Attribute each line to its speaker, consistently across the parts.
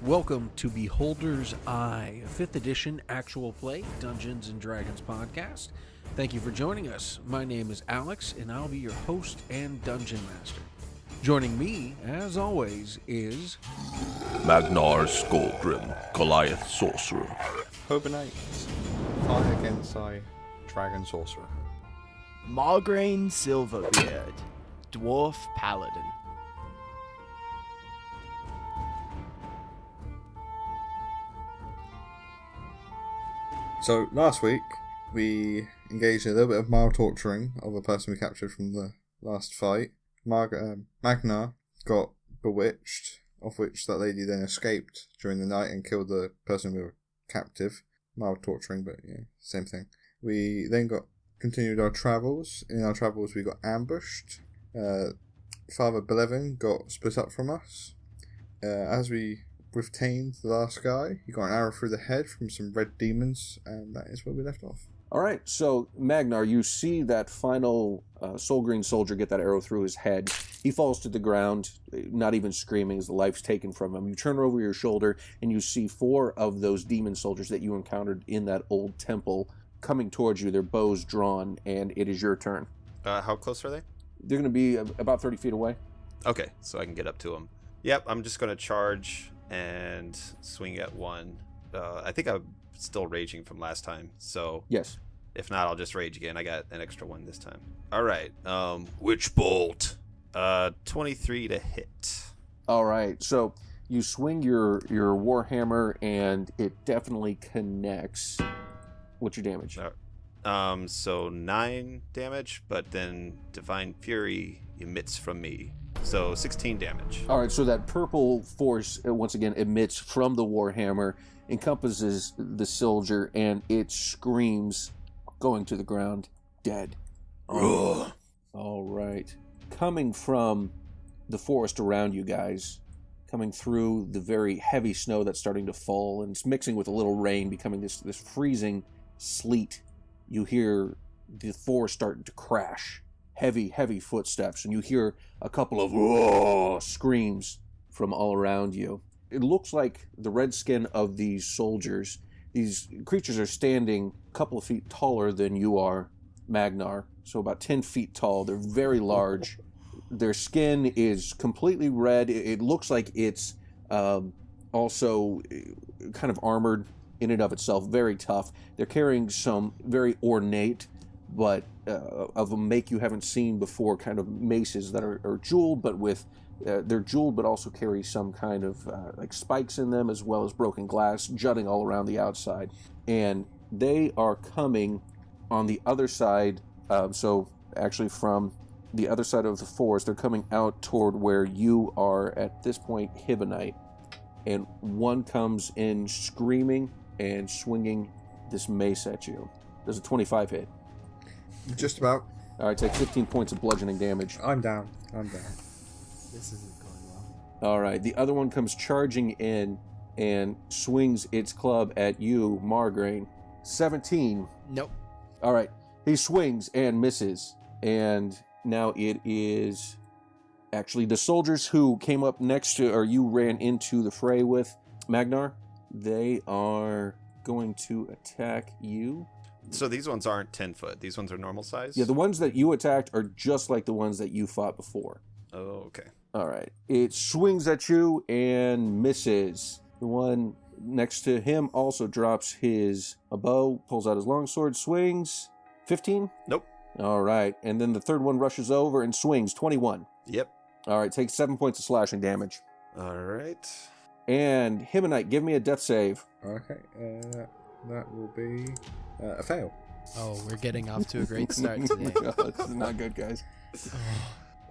Speaker 1: Welcome to Beholder's Eye, a 5th edition actual play Dungeons & Dragons podcast. Thank you for joining us. My name is Alex, and I'll be your host and dungeon master. Joining me, as always, is...
Speaker 2: Magnar Skullgrim, Goliath Sorcerer.
Speaker 3: Hobonite, Fire Gensai, Dragon Sorcerer.
Speaker 4: Margraine Silverbeard, Dwarf Paladin.
Speaker 3: So, last week, we engaged in a little bit of mild torturing of a person we captured from the last fight. Magnar got bewitched, of which that lady then escaped during the night and killed the person we were captive. Mild torturing, but yeah, same thing. We then continued our travels. In our travels, we got ambushed. Father Belevin got split up from us. As we retained the last guy, he got an arrow through the head from some red demons, and that is where we left off.
Speaker 5: All right, so Magnar, you see that final Soul Green soldier get that arrow through his head. He falls to the ground, not even screaming as the life's taken from him. You turn over your shoulder, and you see 4 of those demon soldiers that you encountered in that old temple coming towards you, their bows drawn, and it is your turn.
Speaker 6: How close are they?
Speaker 5: They're going to be about 30 feet away.
Speaker 6: Okay, so I can get up to them. Yep, I'm just going to charge and swing at one. I think I'm still raging from last time, so...
Speaker 5: Yes.
Speaker 6: If not, I'll just rage again. I got an extra one this time. All right, Witch Bolt. 23 to hit. All
Speaker 5: right, so you swing your Warhammer, and it definitely connects. What's your damage?
Speaker 6: So 9 damage, but then Divine Fury emits from me. So 16 damage.
Speaker 5: All right, so that purple force, once again, emits from the Warhammer, encompasses the soldier, and it screams, going to the ground, dead. All right. Coming from the forest around you guys, coming through the very heavy snow that's starting to fall, and it's mixing with a little rain, becoming this freezing sleet, you hear the forest starting to crash. Heavy footsteps, and you hear a couple of screams from all around you. It looks like the red skin of these soldiers, these creatures are standing a couple of feet taller than you are, Magnar, so about 10 feet tall. They're very large. Their skin is completely red. It looks like it's also kind of armored in and of itself, very tough. They're carrying some very ornate, but of a make you haven't seen before, kind of maces that are jeweled, but with they're jeweled, but also carry some kind of like spikes in them, as well as broken glass jutting all around the outside. And they are coming on the other side. So actually, from the other side of the forest, they're coming out toward where you are at this point, Hibonite. And one comes in screaming and swinging this mace at you. Does a 25 hit?
Speaker 3: Just about.
Speaker 5: All right, take 15 points of bludgeoning damage.
Speaker 3: I'm down.
Speaker 4: This isn't going well.
Speaker 5: All right, the other one comes charging in and swings its club at you, Margraine. 17.
Speaker 4: Nope.
Speaker 5: All right, he swings and misses. And now it is actually the soldiers who came up next to, or you ran into the fray with, Magnar. They are going to attack you.
Speaker 6: So these ones aren't 10 foot. These ones are normal size?
Speaker 5: Yeah, the ones that you attacked are just like the ones that you fought before.
Speaker 6: Oh, okay.
Speaker 5: All right. It swings at you and misses. The one next to him also drops his bow, pulls out his longsword, swings. 15?
Speaker 6: Nope.
Speaker 5: All right. And then the third one rushes over and swings. 21.
Speaker 6: Yep.
Speaker 5: All right. Takes 7 points of slashing damage.
Speaker 6: All right.
Speaker 5: And Hibonite, give me a death save.
Speaker 3: Okay. That will be a fail.
Speaker 4: Oh, we're getting off to a great start today.
Speaker 5: This is not good, guys.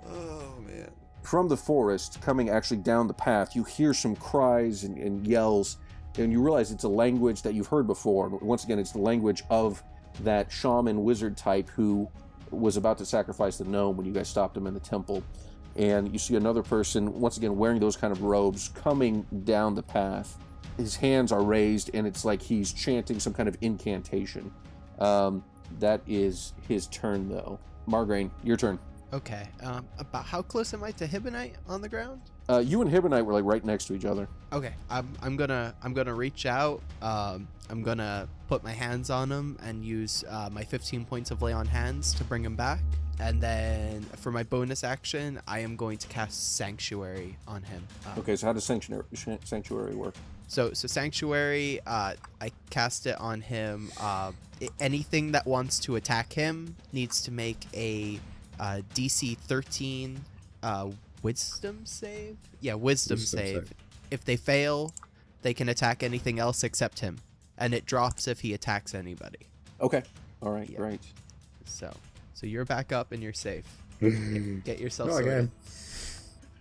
Speaker 6: Oh, man.
Speaker 5: From the forest, coming actually down the path, you hear some cries and yells, and you realize it's a language that you've heard before. Once again, it's the language of that shaman wizard type who was about to sacrifice the gnome when you guys stopped him in the temple. And you see another person, once again, wearing those kind of robes, coming down the path. His hands are raised, and it's like he's chanting some kind of incantation. That is his turn, though. Margraine, your turn.
Speaker 4: Okay. About how close am I to Hibonite on the ground?
Speaker 5: You and Hibonite were like right next to each other.
Speaker 4: Okay. I'm gonna reach out. I'm gonna put my hands on him and use my 15 points of lay on hands to bring him back. And then for my bonus action, I am going to cast Sanctuary on him.
Speaker 5: Okay, so how does Sanctuary work?
Speaker 4: So Sanctuary, I cast it on him. Anything that wants to attack him needs to make a DC 13 Wisdom save. Yeah, Wisdom save. If they fail, they can attack anything else except him, and it drops if he attacks anybody.
Speaker 5: Okay. All right.
Speaker 4: Yeah.
Speaker 5: Great.
Speaker 4: So you're back up and you're safe. Get yourself
Speaker 3: Not
Speaker 4: sorted.
Speaker 3: again.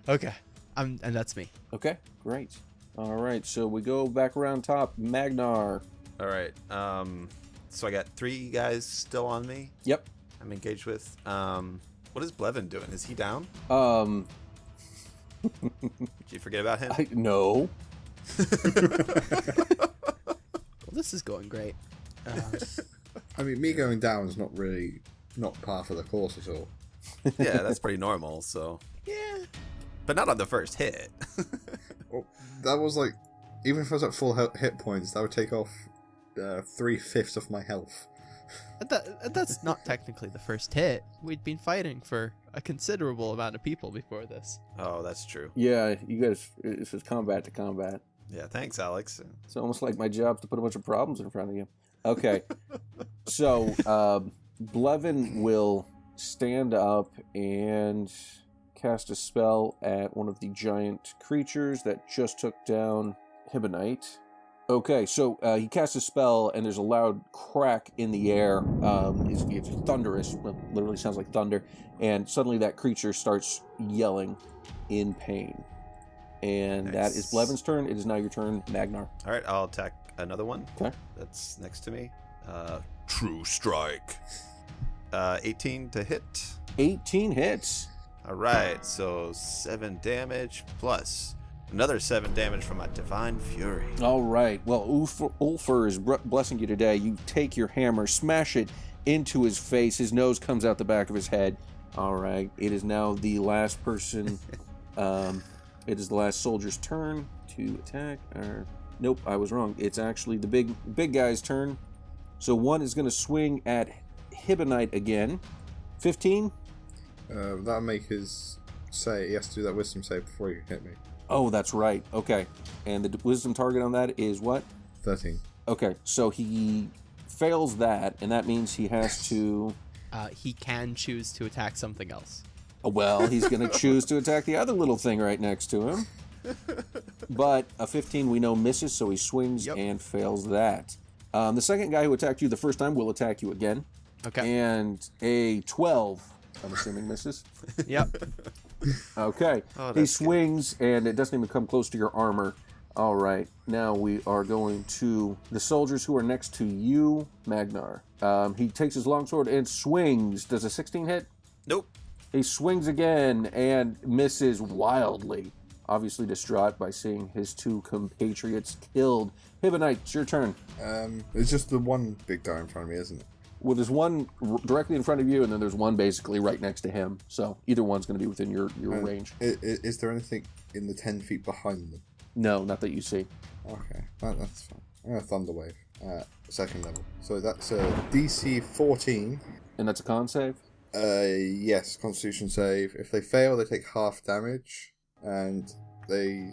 Speaker 4: Okay. And that's me.
Speaker 5: Okay. Great. All right. So we go back around top. Magnar.
Speaker 6: All right. So I got 3 guys still on me.
Speaker 5: Yep.
Speaker 6: I'm engaged with. What is Blevin doing? Is he down?
Speaker 5: Um.
Speaker 6: Did you forget about him?
Speaker 5: No.
Speaker 4: Well, this is going great.
Speaker 3: I mean, me going down is not par for the course at all.
Speaker 6: Yeah, that's pretty normal. So.
Speaker 4: Yeah.
Speaker 6: But not on the first hit.
Speaker 3: Well, that was like, even if I was at full hit points, that would take off 3/5 of my health.
Speaker 4: That's not technically the first hit. We'd been fighting for a considerable amount of people before this.
Speaker 6: Oh, that's true.
Speaker 5: Yeah, you guys. This is combat to combat.
Speaker 6: Yeah, thanks, Alex.
Speaker 5: It's almost like my job's to put a bunch of problems in front of you. Okay. So, Blevin will stand up and cast a spell at one of the giant creatures that just took down Hibonite. Okay, so he casts a spell, and there's a loud crack in the air. It's thunderous. Well, literally sounds like thunder. And suddenly that creature starts yelling in pain. And
Speaker 6: Nice.
Speaker 5: that is Blevin's turn. It is now your turn, Magnar.
Speaker 6: All right, I'll attack another one.
Speaker 5: Okay.
Speaker 6: That's next to me.
Speaker 2: True strike.
Speaker 6: 18 to hit.
Speaker 5: 18 hits.
Speaker 6: All right, so 7 damage plus another 7 damage from my Divine Fury.
Speaker 5: All right. Well, Ulfur is blessing you today. You take your hammer, smash it into his face. His nose comes out the back of his head. All right. It is now the last person. It is the last soldier's turn to attack. Nope, I was wrong. It's actually the big guy's turn. So one is going to swing at Hibonite again. 15.
Speaker 3: That'll make his say he has to do that wisdom save before you hit me.
Speaker 5: Oh, that's right. Okay. And the wisdom target on that is what?
Speaker 3: 13.
Speaker 5: Okay, so he fails that, and that means he has to...
Speaker 4: He can choose to attack something else.
Speaker 5: Well, he's going to choose to attack the other little thing right next to him. But a 15 we know misses, so he swings and fails that. The second guy who attacked you the first time will attack you again.
Speaker 4: Okay.
Speaker 5: And a 12, I'm assuming, misses.
Speaker 4: Yep.
Speaker 5: Okay.
Speaker 6: Oh,
Speaker 5: He
Speaker 6: that's
Speaker 5: swings, and it doesn't even come close to your armor. All right. Now we are going to the soldiers who are next to you, Magnar. He takes his longsword and swings. Does a 16 hit?
Speaker 6: Nope.
Speaker 5: He swings again and misses wildly, obviously distraught by seeing his 2 compatriots killed. Hibonite, it's your turn.
Speaker 3: It's just the one big guy in front of me, isn't it?
Speaker 5: Well, there's one directly in front of you, and then there's one basically right next to him. So either one's going to be within your range.
Speaker 3: Is there anything in the 10 feet behind them?
Speaker 5: No, not that you see.
Speaker 3: Okay, that's fine. I'm going to Thunder Wave at second level. So that's a DC 14.
Speaker 5: And that's a con save?
Speaker 3: Yes, Constitution save. If they fail, they take half damage, and they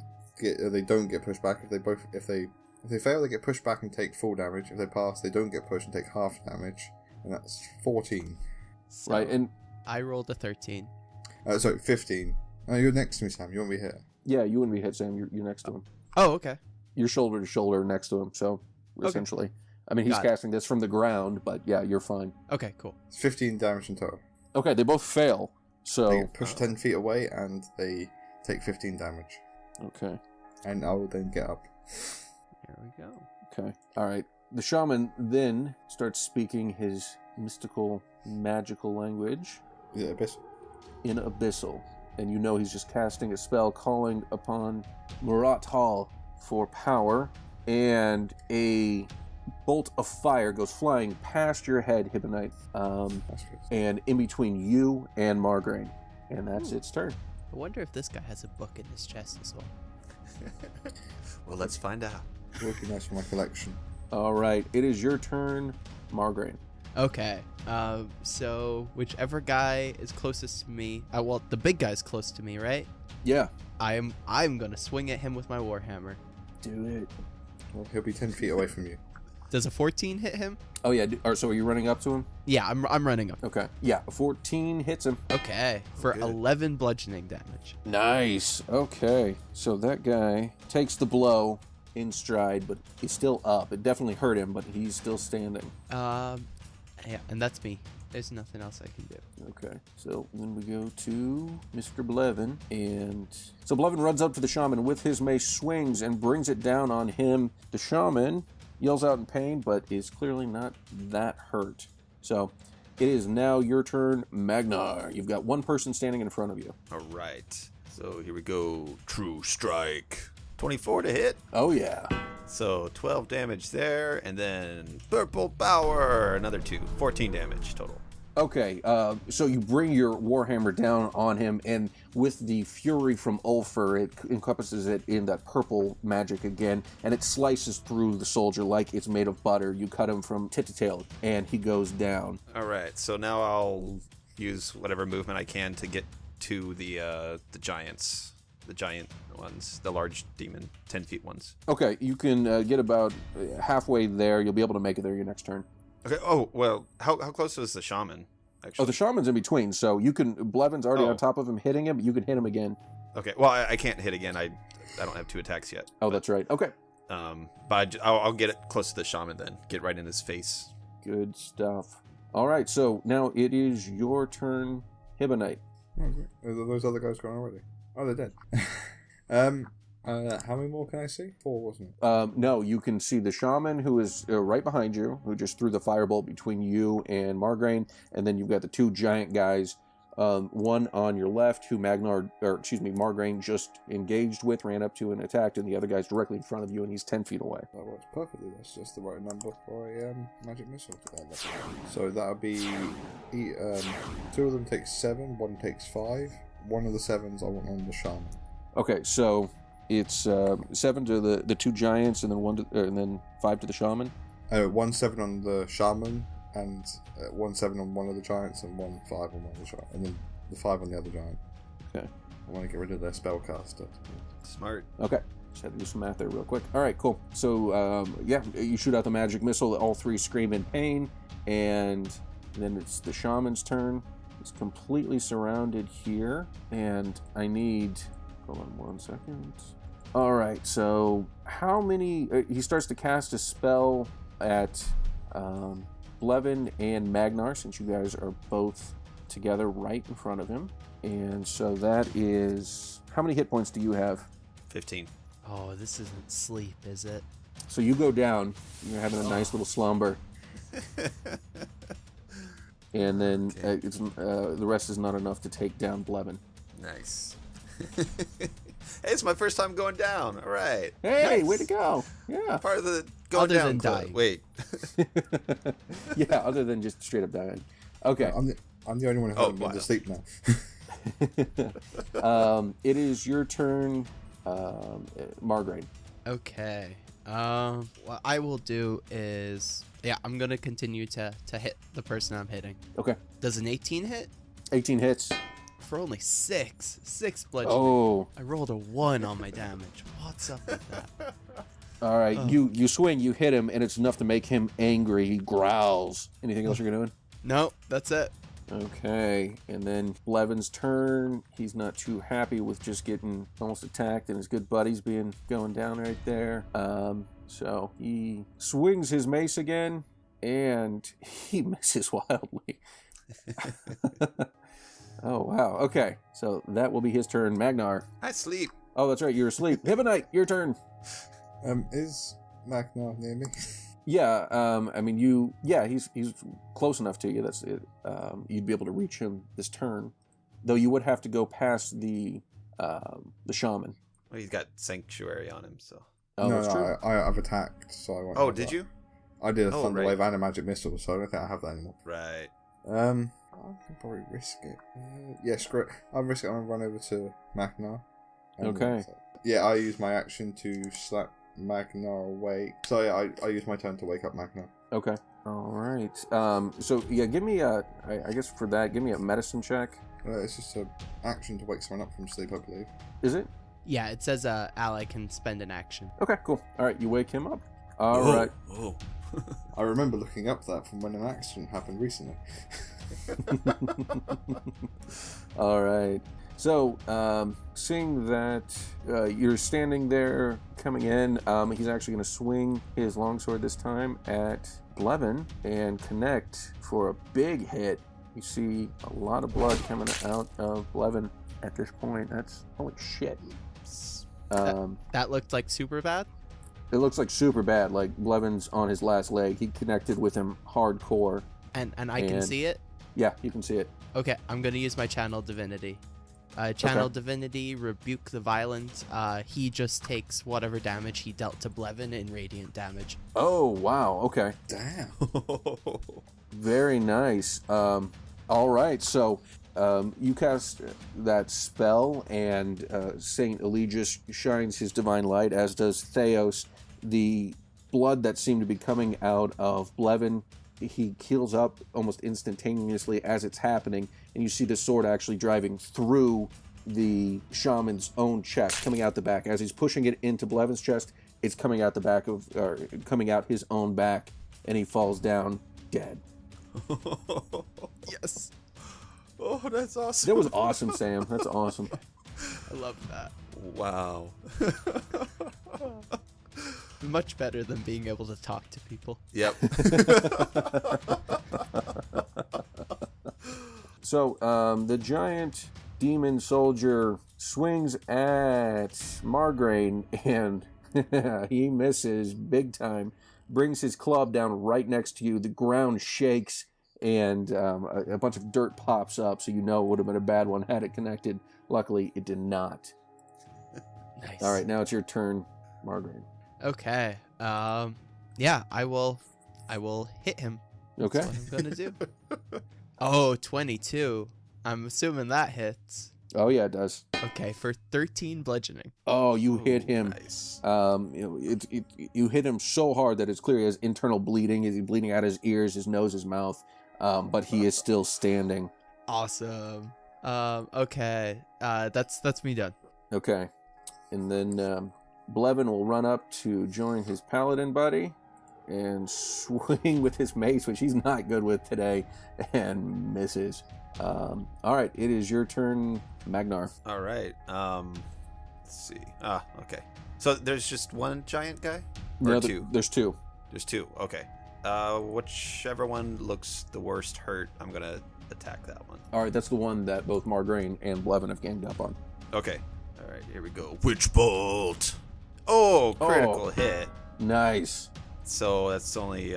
Speaker 3: don't get pushed back. If they fail, they get pushed back and take full damage. If they pass, they don't get pushed and take half damage, and that's 14.
Speaker 4: So
Speaker 5: Right, and
Speaker 4: I rolled a 13.
Speaker 3: Sorry, 15. Oh, you're next to me, Sam. You won't be here.
Speaker 5: yeah, you wouldn't be hit, Sam. You're next to him.
Speaker 4: Oh, okay.
Speaker 5: You're shoulder to shoulder next to him, so essentially. I mean, he's
Speaker 4: Got it.
Speaker 5: casting this from the ground, but yeah, you're fine.
Speaker 4: Okay, cool.
Speaker 3: It's 15 damage in total.
Speaker 5: Okay, they both fail,
Speaker 3: They
Speaker 5: so...
Speaker 3: get pushed 10 feet away, and they take 15 damage.
Speaker 5: Okay,
Speaker 3: And I will then get up.
Speaker 4: There we go.
Speaker 5: okay. All right. The shaman then starts speaking his mystical, magical language
Speaker 3: Is it Abyss?
Speaker 5: in Abyssal. And you know he's just casting a spell calling upon Murat Hall for power. And a bolt of fire goes flying past your head, Hibonite,
Speaker 3: That's good.
Speaker 5: and in between you and Margraine. And that's its turn.
Speaker 4: I wonder if this guy has a book in his chest as well.
Speaker 6: Well, let's find out.
Speaker 3: Working nice for my collection.
Speaker 5: All right, it is your turn, Margraine.
Speaker 4: Okay. So whichever guy is closest to me, well, the big guy's close to me, right?
Speaker 5: Yeah,
Speaker 4: I'm gonna swing at him with my warhammer.
Speaker 5: do it.
Speaker 3: Well, he'll be 10 feet away from you.
Speaker 4: Does a 14 hit him?
Speaker 5: Oh, yeah, so are you running up to him?
Speaker 4: Yeah, I'm running up.
Speaker 5: Okay. Yeah, a 14 hits him.
Speaker 4: Okay, for
Speaker 6: Good.
Speaker 4: 11 bludgeoning damage.
Speaker 5: Nice. Okay, so that guy takes the blow in stride, but he's still up. It definitely hurt him, but he's still standing.
Speaker 4: Yeah, and that's me. There's nothing else I can do.
Speaker 5: Okay, so then we go to Mr. Blevin, and so Blevin runs up to the shaman with his mace, swings, and brings it down on him. The shaman yells out in pain, but is clearly not that hurt. So it is now your turn, Magnar. You've got one person standing in front of you.
Speaker 6: All right. So here we go. True strike. 24 to hit.
Speaker 5: Oh, yeah.
Speaker 6: So 12 damage there, and then purple power, another 2. 14 damage total.
Speaker 5: Okay, so you bring your warhammer down on him, and with the fury from Ulfur, it encompasses it in that purple magic again, and it slices through the soldier like it's made of butter. You cut him from tip to tail, and he goes down.
Speaker 6: All right. So now I'll use whatever movement I can to get to the giants, the giant ones, the large demon, 10 feet ones.
Speaker 5: Okay, you can get about halfway there. You'll be able to make it there your next turn.
Speaker 6: Okay. Oh well, how close is the shaman? Actually.
Speaker 5: Oh, the shaman's in between, so you can. Blevin's already
Speaker 6: Oh.
Speaker 5: on top of him, hitting him. But you can hit him again.
Speaker 6: Okay. Well, I can't hit again. I don't have 2 attacks yet.
Speaker 5: Oh, that's right. Okay,
Speaker 6: But I'll get it close to the shaman then. Get right in his face.
Speaker 5: good stuff. All right, so now it is your turn, Hibonite.
Speaker 3: Oh, great. Are those other guys gone already? Oh, they're dead. How many more can I see? 4, wasn't it?
Speaker 5: No, you can see the shaman who is right behind you, who just threw the firebolt between you and Margraine, and then you've got the 2 giant guys, one on your left who Margraine just engaged with, ran up to and attacked, and the other guy's directly in front of you, and he's 10 feet away.
Speaker 3: That works perfectly. That's just the right number for a magic missile. So that would be 2 of them take 7, 1 takes 5. One of the 7s I want on the shaman.
Speaker 5: Okay, so it's 7 to the 2 giants, and then and then 5 to the shaman.
Speaker 3: 1 7 on the shaman, and 1 7 on one of the giants, and 1 5 on one of the giants, and then the 5 on the other giant.
Speaker 5: Okay.
Speaker 3: I want to get rid of their spellcaster.
Speaker 6: Smart.
Speaker 5: Okay. Just had to do some math there real quick. All right, cool. So, you shoot out the magic missile. All 3 scream in pain, and then it's the shaman's turn. It's completely surrounded here, and I need... Hold on 1 second. All right, so how many... he starts to cast a spell at Blevin and Magnar, since you guys are both together right in front of him. And so that is... How many hit points do you have?
Speaker 6: 15.
Speaker 4: Oh, this isn't sleep, is it?
Speaker 5: So you go down. You're having a nice little slumber. And then the rest is not enough to take down Blevin.
Speaker 6: Nice. Hey, it's my first time going down. All right.
Speaker 5: Hey,
Speaker 4: Nice.
Speaker 5: way to go. Yeah.
Speaker 6: Part of the going
Speaker 4: Other
Speaker 6: down
Speaker 4: than
Speaker 6: club.
Speaker 4: dying.
Speaker 6: Wait.
Speaker 5: Yeah, other than just straight up dying. Okay.
Speaker 3: I'm the only one who hasn't been to sleep now.
Speaker 5: It is your turn, Margraine.
Speaker 4: Okay. What I will do is, I'm gonna continue to hit the person I'm hitting.
Speaker 5: Okay.
Speaker 4: Does an 18 hit?
Speaker 5: 18 hits.
Speaker 4: For only 6 bludgeoning.
Speaker 5: Oh.
Speaker 4: I rolled a 1 on my damage. What's up with that?
Speaker 5: All right. You swing, you hit him, and it's enough to make him angry. He growls. Anything else you're doing?
Speaker 4: Nope, that's it.
Speaker 5: Okay, and then Blevin's turn. He's not too happy with just getting almost attacked and his good buddies going down right there. So he swings his mace again, and he misses wildly. Oh, wow. Okay, so that will be his turn. Magnar.
Speaker 6: I sleep.
Speaker 5: Oh, that's right, you're asleep. Hibonite, your turn.
Speaker 3: Is Magnar near me?
Speaker 5: Yeah, I mean, he's close enough to you. That's it. You'd be able to reach him this turn, though you would have to go past the shaman.
Speaker 6: Well, he's got sanctuary on him, so.
Speaker 5: Oh,
Speaker 3: no,
Speaker 5: that's true.
Speaker 3: I've attacked, so I won't.
Speaker 6: Oh,
Speaker 3: have
Speaker 6: did
Speaker 3: that.
Speaker 6: you?
Speaker 3: I did a
Speaker 6: Oh,
Speaker 3: thunder
Speaker 6: right.
Speaker 3: wave and a magic missile, so I don't think I have that anymore.
Speaker 6: Right.
Speaker 3: I can probably risk it. Yeah, screw it. I'll risk it. I'm gonna run over to Magnar.
Speaker 5: Okay.
Speaker 3: Yeah, I use my action to slap Magnar awake. So yeah, I use my turn to wake up Magnar.
Speaker 5: Okay. All right. So yeah, give me I guess for that, give me a medicine check.
Speaker 3: It's just an action to wake someone up from sleep, I believe.
Speaker 5: Is it?
Speaker 4: Yeah, it says ally can spend an action.
Speaker 5: Okay, cool. All right, you wake him up. All right.
Speaker 6: Oh.
Speaker 3: I remember looking up that from when an accident happened recently.
Speaker 5: All right. So, seeing that you're standing there coming in, he's actually going to swing his longsword this time at Blevin and connect for a big hit. You see a lot of blood coming out of Blevin at this point. That's holy shit.
Speaker 4: That looked like super bad.
Speaker 5: It looks like super bad. Like Blevin's on his last leg. He connected with him hardcore.
Speaker 4: And I can see it.
Speaker 5: Yeah, you can see it.
Speaker 4: Okay, I'm gonna use my channel divinity. Channel divinity, rebuke the violent. He just takes whatever damage he dealt to Blevin in radiant damage.
Speaker 5: Oh wow. Okay.
Speaker 3: Damn.
Speaker 5: Very nice. All right, so you cast that spell, and Saint Eligius shines his divine light, as does Theos. The blood that seemed to be coming out of Blevin, he heals up almost instantaneously as it's happening, and you see the sword actually driving through the shaman's own chest, coming out the back. As he's pushing it into Blevin's chest, it's coming out the back of, or coming out his own back, and he falls down dead.
Speaker 6: Yes. Oh, that's awesome.
Speaker 5: That was awesome, Sam. That's awesome.
Speaker 4: I love that.
Speaker 6: Wow.
Speaker 4: Much better than being able to talk to people.
Speaker 6: Yep.
Speaker 5: So, the giant demon soldier swings at Margraine, and he misses big time. Brings his club down right next to you. The ground shakes, and a bunch of dirt pops up, so you know it would have been a bad one had it connected. Luckily, it did not.
Speaker 4: Nice.
Speaker 5: All right, now it's your turn, Margraine.
Speaker 4: Okay. Yeah, I will hit him.
Speaker 5: Okay.
Speaker 4: That's what I'm gonna do. Oh, 22. I'm assuming that hits.
Speaker 5: Oh, yeah, it does.
Speaker 4: Okay, for 13 bludgeoning.
Speaker 5: Oh, you hit him.
Speaker 6: Nice.
Speaker 5: You hit him so hard that it's clear he has internal bleeding. He's bleeding out his ears, his nose, his mouth. But he is still standing.
Speaker 4: Awesome. Okay. That's me done.
Speaker 5: Okay. And then Blevin will run up to join his paladin buddy and swing with his mace, which he's not good with today, and misses. All right, it is your turn, Magnar.
Speaker 6: All right. Let's see. Okay. So there's just one giant guy? Or
Speaker 5: No,
Speaker 6: two?
Speaker 5: There's two.
Speaker 6: There's two. Okay. Whichever one looks the worst hurt, I'm going to attack that one.
Speaker 5: All right, that's the one that both Margraine and Blevin have ganged up on.
Speaker 6: Okay. All right, here we go. Witch Bolt. Oh, critical hit.
Speaker 5: Nice.
Speaker 6: So that's only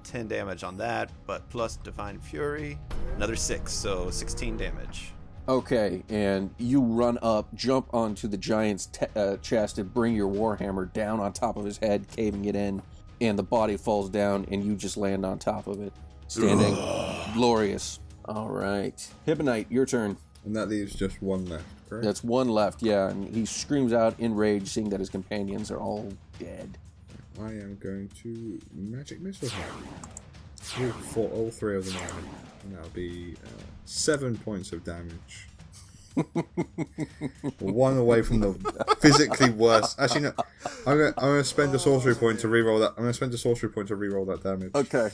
Speaker 6: 10 damage on that, but plus Divine Fury, another 6, so 16 damage.
Speaker 5: Okay, and you run up, jump onto the giant's chest, and bring your warhammer down on top of his head, caving it in, and the body falls down, and you just land on top of it, standing glorious. All right. Hibonite, your turn.
Speaker 3: And that leaves just one left, correct?
Speaker 5: That's one left, yeah, and he screams out in rage, seeing that his companions are all dead.
Speaker 3: I am going to magic missile him. For all three of them, and that'll be 7 points of damage. One away from the physically worst. Actually, no. I'm gonna spend a sorcery point to reroll that. I'm gonna spend a sorcery point to reroll that damage.
Speaker 5: Okay.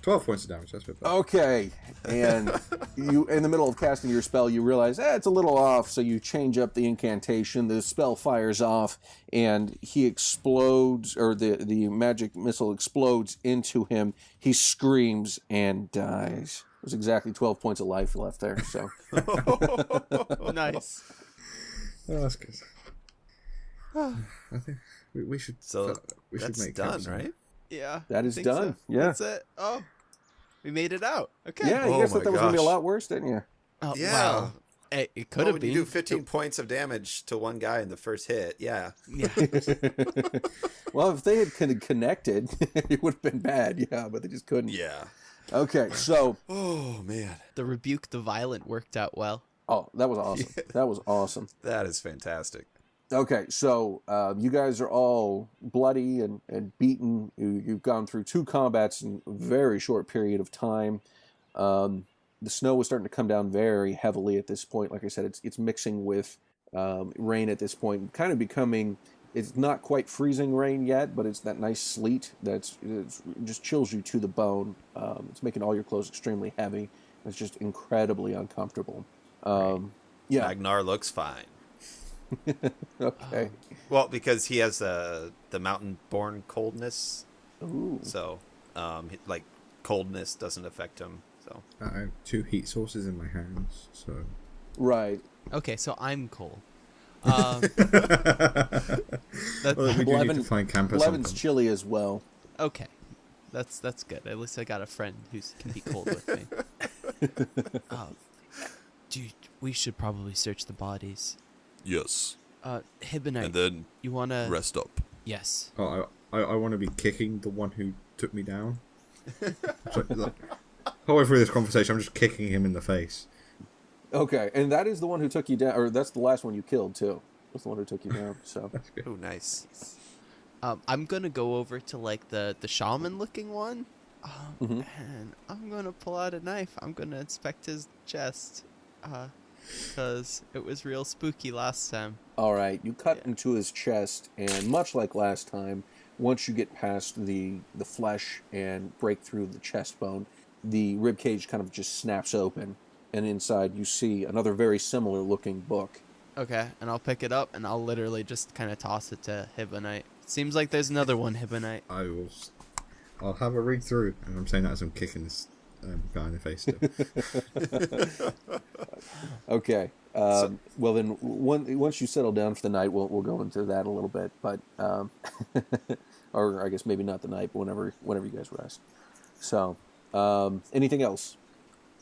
Speaker 3: 12 points of damage. That's a bit better.
Speaker 5: Okay, and you, in the middle of casting your spell, you realize it's a little off, so you change up the incantation. The spell fires off, and he explodes, or the magic missile explodes into him. He screams and dies. There's exactly 12 points of life left there. So
Speaker 4: Nice.
Speaker 3: Oh, that's good. I think we should.
Speaker 6: So
Speaker 3: we should
Speaker 6: that's
Speaker 3: make
Speaker 6: done,
Speaker 3: caps now.
Speaker 6: right?
Speaker 4: Yeah.
Speaker 5: That is
Speaker 4: I think
Speaker 5: done.
Speaker 4: so.
Speaker 5: Yeah.
Speaker 4: That's it. Oh, we made it out. Okay.
Speaker 5: yeah, you
Speaker 6: Oh
Speaker 5: guys thought
Speaker 6: my
Speaker 5: that was gonna be a
Speaker 6: gosh.
Speaker 5: lot worse, didn't you?
Speaker 4: Oh,
Speaker 6: Yeah.
Speaker 4: wow. It could have
Speaker 6: when
Speaker 4: been.
Speaker 6: you do 15 points of damage to one guy in the first hit, yeah.
Speaker 4: Yeah.
Speaker 5: Well, if they had kind of connected, it would have been bad. Yeah, but they just couldn't.
Speaker 6: Yeah.
Speaker 5: Okay, so
Speaker 6: Oh, man.
Speaker 4: The rebuke the violent worked out well.
Speaker 5: that was awesome. That was awesome.
Speaker 6: That is fantastic.
Speaker 5: Okay, so you guys are all bloody and beaten. You've gone through 2 combats in a very short period of time. The snow was starting to come down very heavily at this point. Like I said, it's mixing with rain at this point, kind of becoming. It's not quite freezing rain yet, but it's that nice sleet it just chills you to the bone. It's making all your clothes extremely heavy. It's just incredibly uncomfortable. Yeah.
Speaker 6: Magnar looks fine.
Speaker 5: Okay.
Speaker 6: Well, because he has the mountain-born coldness.
Speaker 5: Ooh.
Speaker 6: So, like, coldness doesn't affect him. So
Speaker 3: I have 2 heat sources in my hands, so...
Speaker 5: Right.
Speaker 4: Okay, so I'm Cole.
Speaker 3: Well, we do need to find camp or
Speaker 5: Blevin's
Speaker 3: something.
Speaker 5: chilly as well.
Speaker 4: Okay, that's good. At least I got a friend who can be cold with me. Dude, we should probably search the bodies.
Speaker 2: Yes.
Speaker 4: Hibonite,
Speaker 2: And then
Speaker 4: you wanna?
Speaker 2: rest up.
Speaker 4: Yes.
Speaker 3: Oh, I want to be kicking the one who took me down. So, like, halfway through this conversation, I'm just kicking him in the face.
Speaker 5: Okay, and that is the one who took you down, or that's the last one you killed too. That's the one who took you down. So
Speaker 6: oh, nice.
Speaker 4: I'm gonna go over to like the shaman-looking one,
Speaker 5: Mhm.
Speaker 4: and I'm gonna pull out a knife. I'm gonna inspect his chest, because it was real spooky last time.
Speaker 5: all right, you cut into his chest, and much like last time, once you get past the flesh and break through the chest bone, the rib cage kind of just snaps open, and inside you see another very similar looking book.
Speaker 4: Okay, and I'll pick it up and I'll literally just kind of toss it to Hibonite. Seems like there's another one, Hibonite.
Speaker 3: I'll have a read through, and I'm saying that as I'm kicking this guy in the face still.
Speaker 5: Okay. Well, then, once you settle down for the night, we'll go into that a little bit. But, or I guess maybe not the night, but whenever you guys rest. So, anything else?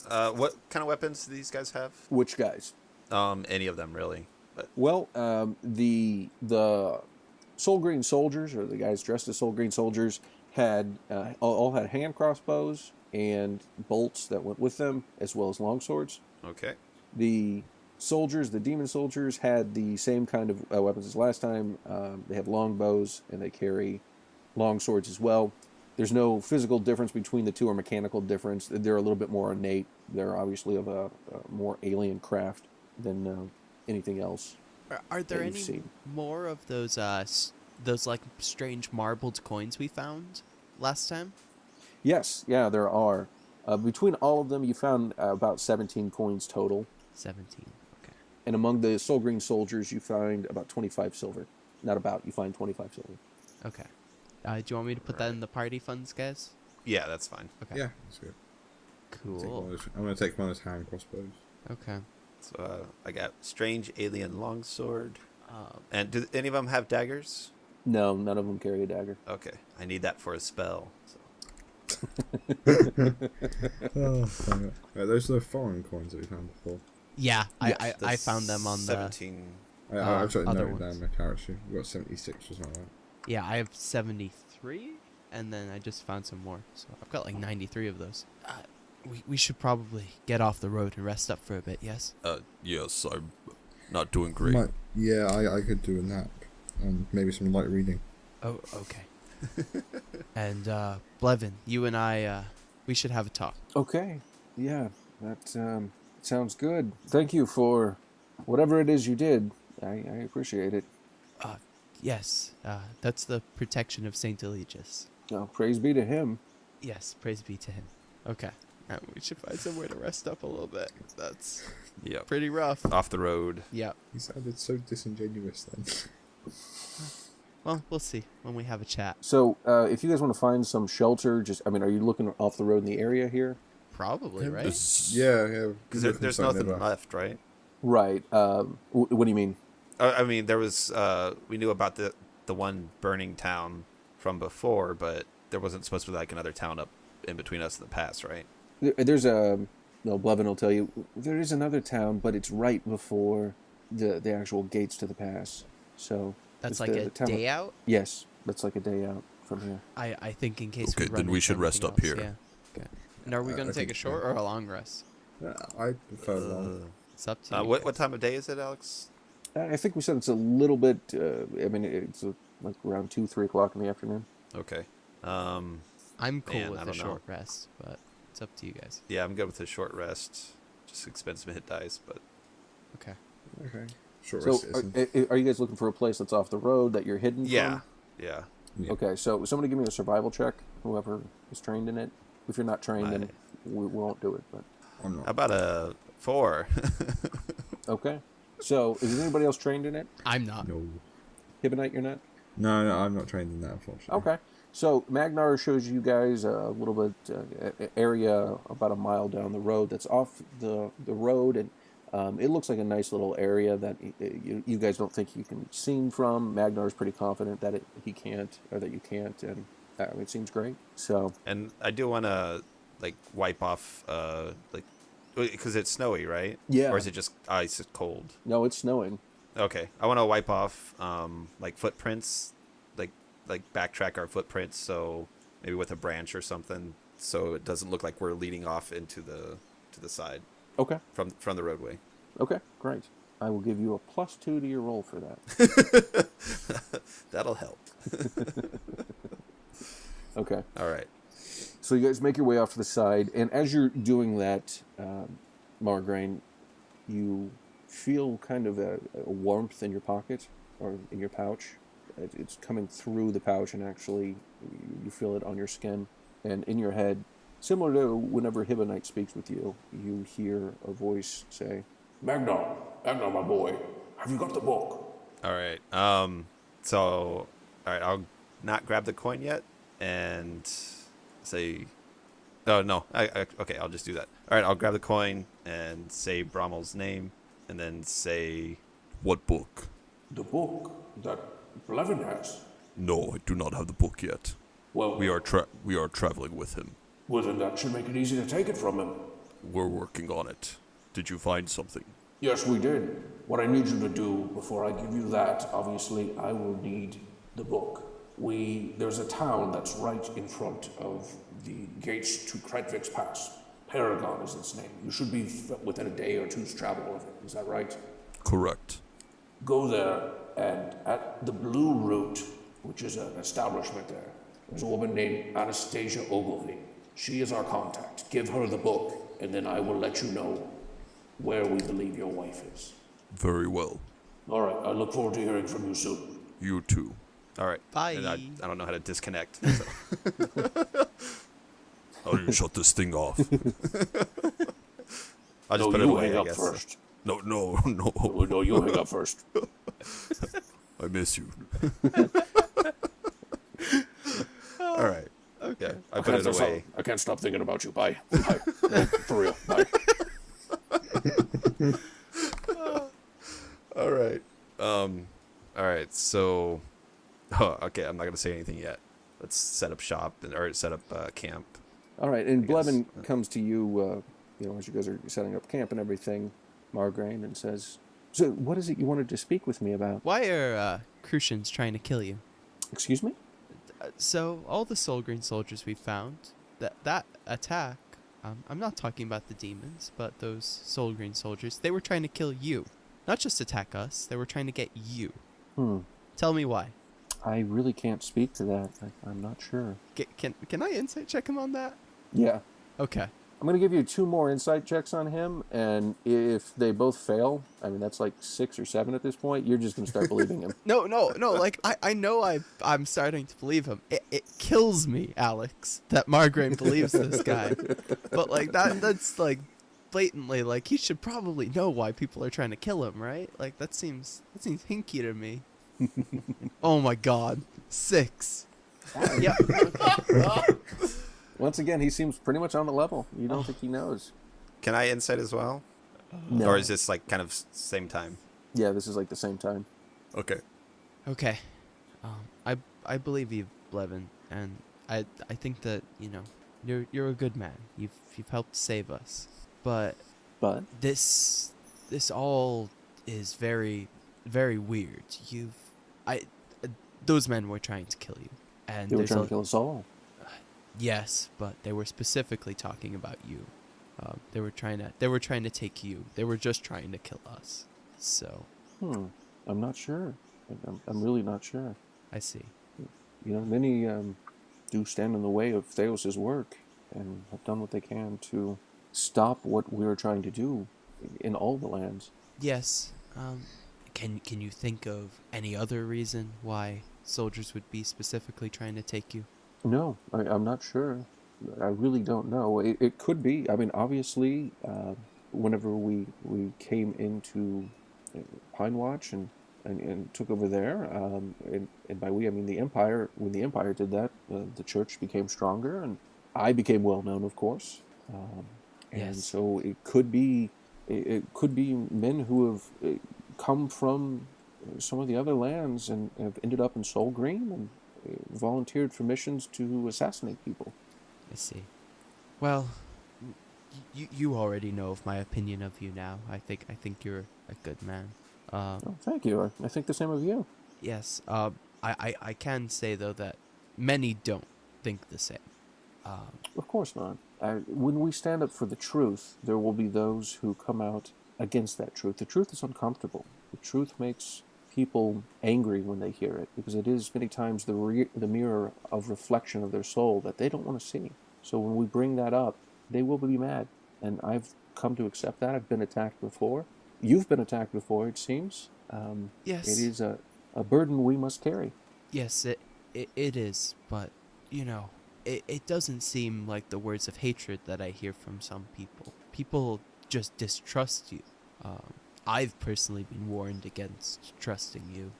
Speaker 6: What kind of weapons do these guys have?
Speaker 5: Which guys?
Speaker 6: Any of them, really. But
Speaker 5: Well, the Soul Green soldiers, or the guys dressed as Soul Green soldiers, had all had hand crossbows and bolts that went with them, as well as longswords.
Speaker 6: okay.
Speaker 5: The soldiers, the demon soldiers, had the same kind of weapons as last time. They have long bows and they carry long swords as well. There's no physical difference between the two, or mechanical difference. They're a little bit more innate. They're obviously of a more alien craft than anything else.
Speaker 4: Are there
Speaker 5: that you've
Speaker 4: any
Speaker 5: seen.
Speaker 4: more of those like strange marbled coins we found last time?
Speaker 5: Yes, yeah, there are. Between all of them, you found about 17 coins total.
Speaker 4: 17. Okay.
Speaker 5: And among the Soul Green soldiers, you find about 25 silver. Not about, you find 25 silver.
Speaker 4: Okay. Do you want me to put that in the party funds, guys?
Speaker 6: Yeah, that's fine.
Speaker 4: Okay.
Speaker 3: Yeah, that's good.
Speaker 4: Cool.
Speaker 3: I'm going to take one of those hand crossbows.
Speaker 4: Okay.
Speaker 6: So I got strange alien longsword. And do any of them have daggers?
Speaker 5: No, none of them carry a dagger.
Speaker 6: Okay, I need that for a spell. So.
Speaker 3: Oh, right, those are the foreign coins that we found before.
Speaker 4: Yeah,
Speaker 5: Yes,
Speaker 4: I found them on
Speaker 6: 17.
Speaker 3: I've got
Speaker 4: other
Speaker 3: noted down
Speaker 4: ones.
Speaker 3: my character. We've got 76 or something like that.
Speaker 4: Yeah, I have 73, and then I just found some more. So I've got like 93 of those. We should probably get off the road and rest up for a bit, yes?
Speaker 2: Yes, I'm not doing great.
Speaker 3: Yeah, I could do a nap. And maybe some light reading.
Speaker 4: Oh, okay. And, Blevin, you and I, we should have a talk.
Speaker 5: Okay, yeah, that sounds good. Thank you for whatever it is you did. I appreciate it.
Speaker 4: Yes, that's the protection of Saint Eligius.
Speaker 5: Oh, praise be to him.
Speaker 4: Yes, praise be to him. Okay. We should find somewhere to rest up a little bit. That's
Speaker 6: Yep.
Speaker 4: pretty rough.
Speaker 6: Off the road.
Speaker 4: Yeah.
Speaker 3: He sounded so disingenuous then.
Speaker 4: Well, we'll see when we have a chat.
Speaker 5: So, if you guys want to find some shelter, are you looking off the road in the area here?
Speaker 4: Probably, right?
Speaker 3: Yeah.
Speaker 6: Because there's nothing left, right?
Speaker 5: Right. What do you mean?
Speaker 6: I mean, there was. We knew about the one burning town from before, but there wasn't supposed to be like another town up in between us and the pass, right?
Speaker 5: There's No, Blevin will tell you there is another town, but it's right before the actual gates to the pass. So
Speaker 4: That's
Speaker 5: it's
Speaker 4: like
Speaker 5: the
Speaker 4: a
Speaker 5: town
Speaker 4: day out?
Speaker 5: Yes, that's like a day out from here.
Speaker 4: I think in case
Speaker 2: Okay,
Speaker 4: we run
Speaker 2: then we
Speaker 4: into
Speaker 2: should rest
Speaker 4: anything
Speaker 2: up
Speaker 4: else,
Speaker 2: here.
Speaker 4: Yeah. Okay. And are we going to take a short or a long rest?
Speaker 3: I prefer long.
Speaker 4: It's up to you.
Speaker 6: What
Speaker 4: guys.
Speaker 6: time of day is it, Alex?
Speaker 5: I think we said it's a little bit. I mean, it's like around 2-3 o'clock in the afternoon.
Speaker 6: Okay.
Speaker 4: I'm cool
Speaker 6: Man, I
Speaker 4: with a
Speaker 6: don't
Speaker 4: short
Speaker 6: know.
Speaker 4: rest, but it's up to you guys.
Speaker 6: Yeah, I'm good with a short rest. Just expensive hit dice, but
Speaker 4: Okay.
Speaker 3: Okay. Short
Speaker 5: So,
Speaker 3: rest citizen.
Speaker 5: are you guys looking for a place that's off the road that you're hidden
Speaker 6: yeah,
Speaker 5: from?
Speaker 6: yeah.
Speaker 3: Yeah.
Speaker 5: Okay, so somebody give me a survival check. Whoever is trained in it. If you're not trained, then we won't do it. But
Speaker 3: I'm
Speaker 6: How
Speaker 3: not.
Speaker 6: about a 4?
Speaker 5: okay. So, is anybody else trained in it?
Speaker 4: I'm not.
Speaker 3: No.
Speaker 5: Hibonite, you're not.
Speaker 3: No, I'm not trained in that, unfortunately.
Speaker 5: Okay. So Magnar shows you guys a little bit area about a mile down the road that's off the road, and it looks like a nice little area that you guys don't think you can be seen from. Magnar is pretty confident that he can't, or that you can't, and it seems great. So
Speaker 6: And I do want to like wipe off because it's snowy, right?
Speaker 5: Yeah.
Speaker 6: Or is it just ice cold?
Speaker 5: no, it's snowing.
Speaker 6: Okay. I want to wipe off like footprints, like backtrack our footprints, so maybe with a branch or something, so it doesn't look like we're leading off into the side
Speaker 5: Okay.
Speaker 6: from the roadway.
Speaker 5: Okay. Great. I will give you a +2 to your roll for that.
Speaker 6: That'll help.
Speaker 5: Okay.
Speaker 6: All right.
Speaker 5: So you guys make your way off to the side, and as you're doing that, Margraine, you feel kind of a warmth in your pocket or in your pouch. It's coming through the pouch, and actually you feel it on your skin and in your head. Similar to whenever Hibonite speaks with you, you hear a voice say,
Speaker 7: Magnar, my boy, have you got the book?
Speaker 6: All right. So, all right. I'll not grab the coin yet, and say, oh no. Okay. I'll just do that. All right. I'll grab the coin and say Brommel's name, and then say,
Speaker 2: What book?
Speaker 7: The book that Blevin has.
Speaker 2: No, I do not have the book yet.
Speaker 7: Well,
Speaker 2: We are traveling with him.
Speaker 7: well, then that should make it easy to take it from him.
Speaker 2: We're working on it. Did you find something?
Speaker 7: Yes, we did. What I need you to do before I give you that, obviously, I will need the book. There's a town that's right in front of the gates to Kretvik's Pass. Paragon is its name. You should be within a day or two's travel of it. Is that right?
Speaker 2: Correct.
Speaker 7: Go there, and at the Blue Root, which is an establishment there, there's a woman named Anastasia Ogilvy. She is our contact. Give her the book, and then I will let you know where we believe your wife is.
Speaker 2: Very well.
Speaker 7: All right, I look forward to hearing from you soon.
Speaker 2: You too.
Speaker 6: all right.
Speaker 4: Bye.
Speaker 6: And I don't know how to disconnect. So.
Speaker 2: How do you shut this thing off?
Speaker 6: I'll just
Speaker 7: No,
Speaker 6: put it
Speaker 7: you
Speaker 6: away,
Speaker 7: hang
Speaker 6: I
Speaker 7: up
Speaker 6: guess.
Speaker 7: first.
Speaker 2: No.
Speaker 7: No, you hang up first.
Speaker 2: I miss you.
Speaker 6: All right. Okay. I put it away.
Speaker 7: I can't stop thinking about you. Bye. Bye. No, for real. Bye.
Speaker 6: All right. All right. So, okay. I'm not gonna say anything yet. Let's set up shop or set up camp.
Speaker 5: all right, and
Speaker 6: guess.
Speaker 5: Blevin comes to you, as you guys are setting up camp and everything, Margraine, and says, so what is it you wanted to speak with me about?
Speaker 4: Why are Crucians trying to kill you?
Speaker 5: Excuse me?
Speaker 4: So all the Soul Green soldiers we found, that attack, I'm not talking about the demons, but those Soul Green soldiers, they were trying to kill you. Not just attack us, they were trying to get you. Tell me why.
Speaker 5: I really can't speak to that. I'm not sure.
Speaker 4: Can I insight check him on that?
Speaker 5: Yeah.
Speaker 4: Okay.
Speaker 5: I'm going to give you 2 more insight checks on him, and if they both fail, I mean, that's like 6 or 7 at this point, you're just going to start believing him.
Speaker 4: No, like, I know I'm starting to believe him. It kills me, Alex, that Margraine believes this guy. But, like, that's, like, blatantly, like, he should probably know why people are trying to kill him, right? Like, that seems hinky to me. Oh, my God. 6. Yeah.
Speaker 5: Once again, he seems pretty much on the level. You don't think he knows.
Speaker 6: Can I insight as well?
Speaker 5: No.
Speaker 6: Or is this like kind of same time?
Speaker 5: Yeah, this is like the same time.
Speaker 2: Okay.
Speaker 4: Okay. I believe you, Blevin, and I think that, you're a good man. You've helped save us. but
Speaker 5: But
Speaker 4: this all is very, very weird. Those men were trying to kill you, and
Speaker 5: they were
Speaker 4: there's
Speaker 5: trying to kill us all.
Speaker 4: Yes, but they were specifically talking about you. They were trying to take you. They were just trying to kill us. So
Speaker 5: I'm not sure. I'm really not sure.
Speaker 4: I see.
Speaker 5: You know, many do stand in the way of Theos's work and have done what they can to stop what we're trying to do in all the lands.
Speaker 4: Yes. Can you think of any other reason why soldiers would be specifically trying to take you?
Speaker 5: No, I'm not sure. I really don't know. It could be. I mean, obviously, whenever we came into Pine Watch and took over there, and by we I mean the Empire. When the Empire did that, the Church became stronger, and I became well known, of course. And
Speaker 4: Yes.
Speaker 5: so it could be men who have come from some of the other lands and have ended up in Soul Green and volunteered for missions to assassinate people.
Speaker 4: I see. Well, you already know of my opinion of you now. I think you're a good man.
Speaker 5: Oh, thank you. I think the same of you.
Speaker 4: Yes. I can say though that many don't think the same.
Speaker 5: Of course not. When we stand up for the truth, there will be those who come out against that truth. The truth is uncomfortable. The truth makes people angry when they hear it, because it is many times the mirror of reflection of their soul that they don't want to see. So when we bring that up, they will be mad. And I've come to accept that. I've been attacked before. You've been attacked before, it seems.
Speaker 4: Yes.
Speaker 5: It is a burden we must carry.
Speaker 4: Yes, it is, but, you know, it doesn't seem like the words of hatred that I hear from some people. People just distrust you. I've personally been warned against trusting you.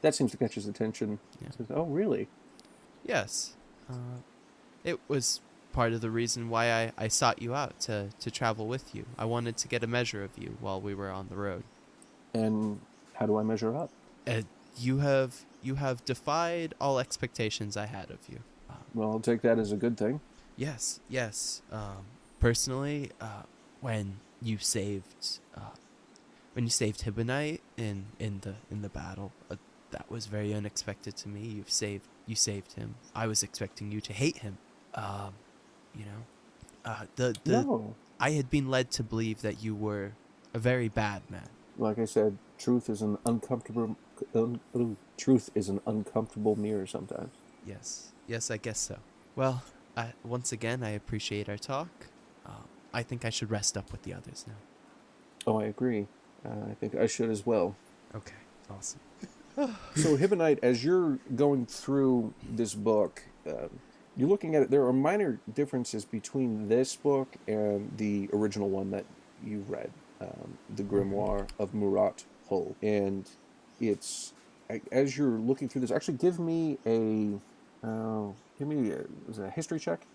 Speaker 5: That seems to catch his attention.
Speaker 4: Yeah.
Speaker 5: He says, oh, really?
Speaker 4: Yes. It was part of the reason why I sought you out to travel with you. I wanted to get a measure of you while we were on the road.
Speaker 5: And how do I measure up?
Speaker 4: You have defied all expectations I had of you.
Speaker 5: Well, I'll take that as a good thing.
Speaker 4: Yes. Personally, when you saved Hibonite in the battle, that was very unexpected to me. You saved him. I was expecting you to hate him.
Speaker 5: No.
Speaker 4: I had been led to believe that you were a very bad man.
Speaker 5: Like I said, truth is an uncomfortable mirror sometimes.
Speaker 4: Yes, I guess so. Well, once again, I appreciate our talk. I think I should rest up with the others now.
Speaker 5: Oh, I agree. I think I should as well.
Speaker 4: Okay, awesome.
Speaker 5: So, Hibonite, as you're going through this book, you're looking at it. There are minor differences between this book and the original one that you read, the Grimoire of Murat Hull. And it's, as you're looking through this, actually give me a history check.